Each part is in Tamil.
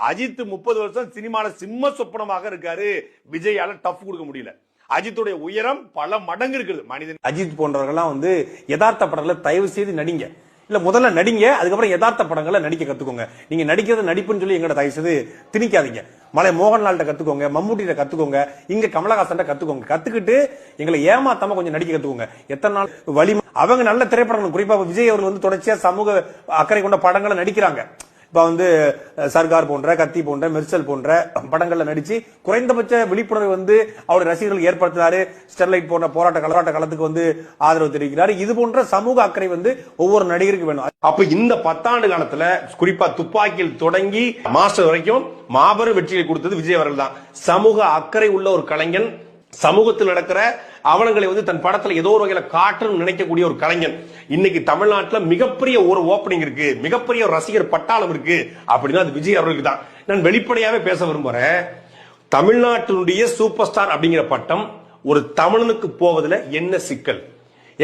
அஜித் 30 வருஷம் சினிமால சிம்ம சொப்பனமாக இருக்காரு. விஜயால டஃப் கொடுக்க முடியல. அஜித்துடைய உயரம் பல மடங்கு இருக்குது. மனிதன் அஜித் போன்றவர்கள்லாம் யதார்த்த படங்களை தயவு செய்து நடிங்க. இல்ல முதல்ல நடிங்க, அதுக்கப்புறம் யதார்த்த படங்களை நடிக்க கத்துக்கோங்க. நீங்க நடிக்கிறது நடிப்புன்னு சொல்லி எங்கட தயவு செய்து திணிக்காதீங்க. மலை மோகன்லால்ட்ட கத்துக்கோங்க, மம்முட்டிட்ட கத்துக்கோங்க, இங்க கமலஹாசன் கத்துக்கோங்க. கத்துக்கிட்டு எங்களை ஏமாத்தாம கொஞ்சம் நடிக்க கத்துக்கோங்க. எத்தனை நாள் வலி அவங்க நல்ல திரைப்படங்கள், குறிப்பா விஜய் அவர்கள் தொடர்ச்சியா சமூக அக்கறை கொண்ட படங்களை நடிக்கிறாங்க. இப்ப சர்கார் போன்ற, கத்தி போன்ற, மெர்சல் போன்ற படங்கள்ல நடிச்சு குறைந்தபட்ச விழிப்புணர்வு அவருடைய ரசிகர்கள் ஏற்படுத்தினாரு. ஸ்டெர்லைட் போன்ற போராட்ட காலத்துக்கு ஆதரவு தெரிவிக்கிறாரு. இது போன்ற சமூக அக்கறை ஒவ்வொரு நடிகருக்கு வேணும். அப்ப இந்த 10 ஆண்டு காலத்துல குறிப்பா துப்பாக்கியில் தொடங்கி மாஸ்டர் வரைக்கும் மாபெரும் வெற்றியை கொடுத்தது விஜய் அவர்கள் தான். சமூக அக்கறை உள்ள ஒரு கலைஞன், சமூகத்தில் நடக்கிற அவலங்களை தன் படத்துல ஏதோ ஒரு வகையில காட்டணும் நினைக்கக்கூடிய ஒரு கலைஞன். இன்னைக்கு தமிழ்நாட்டில் மிகப்பெரிய ஒரு ஓப்பனிங் இருக்கு, மிகப்பெரிய ஒரு ரசிகர் பட்டாளம் இருக்கு அப்படின்னா அது விஜய் அவர்களுக்கு தான். நான் வெளிப்படையாவே பேச விரும்புறேன். தமிழ்நாட்டினுடைய சூப்பர் ஸ்டார் அப்படிங்கிற பட்டம் ஒரு தமிழனுக்கு போவதில் என்ன சிக்கல்?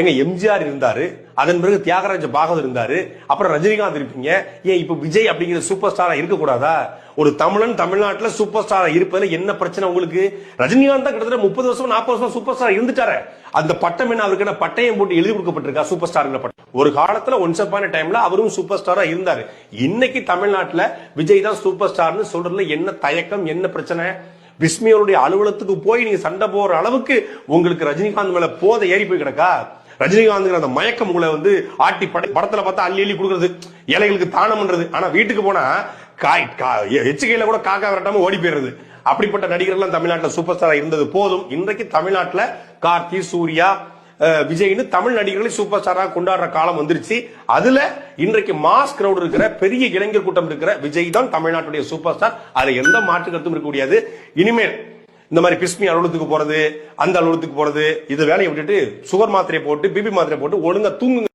எங்க எம்ஜிஆர் இருந்தாரு, அதன் பிறகு தியாகராஜ பாகவதர் இருந்தாரு, அப்புறம் ரஜினிகாந்த் இருப்பீங்க. ஏன் இப்ப விஜய் அப்படிங்கிற சூப்பர் ஸ்டாரா இருக்க கூடாதா? ஒரு தமிழன் தமிழ்நாட்டில் சூப்பர் ஸ்டாரா இருப்பதுல என்ன பிரச்சனை உங்களுக்கு? ரஜினிகாந்த் தான் கிட்டத்தட்ட 30 வருஷம் 40 வருஷம் சூப்பர் ஸ்டார் இருந்துட்டாரு. அந்த பட்டம் என்ன அவருக்கு பட்டயம் போட்டு எழுதி கொடுக்கப்பட்டிருக்கா? சூப்பர் ஸ்டார் பட்டம் ஒரு காலத்துல ஒன்ஸ் அப்பான டைம்ல அவரும் சூப்பர் ஸ்டாரா இருந்தாரு. இன்னைக்கு தமிழ்நாட்டில் விஜய் தான் சூப்பர் ஸ்டார்னு சொல்றதுல என்ன தயக்கம், என்ன பிரச்சனை? விஸ்மியோருடைய அலுவலகத்துக்கு போய் நீங்க சண்டை போற அளவுக்கு உங்களுக்கு ரஜினிகாந்த் மேல போதை ஏறி போய் கிடக்கா? ரஜினிகாந்த் அந்த மயக்கம் உங்களை ஆட்டி படத்துல பார்த்தா அள்ளி அள்ளி கொடுக்கறது, ஏழைகளுக்கு தானம் பண்றது. ஆனா வீட்டுக்கு போனா எச்சுக்கையில கூட காக்கா விரட்டாம ஓடி போயிடுறது. அப்படிப்பட்ட நடிகர்கள் தமிழ்நாட்டில் சூப்பர் ஸ்டாரா இருந்தது போதும். இன்றைக்கு தமிழ்நாட்டில் கார்த்தி, சூர்யா, விஜய்னு தமிழ் நடிகர்களை சூப்பர் ஸ்டாரா கொண்டாடுற காலம் வந்துருச்சு. அதுல இன்றைக்கு மாஸ் கிரௌட் இருக்கிற பெரிய இளைஞர் கூட்டம் இருக்கிற விஜய் தான் தமிழ்நாட்டுடைய சூப்பர் ஸ்டார். அதுல எந்த மாற்று கருத்தும் இருக்க முடியாது. இனிமேல் இந்த மாதிரி பிஸ்மி அலுவலகத்துக்கு போறது, அந்த அலுவலகத்துக்கு போறது, இது வேலையை விட்டுட்டு சுகர் மாத்திரை போட்டு, பிபி மாத்திரை போட்டு ஒழுங்கா தூங்குங்க.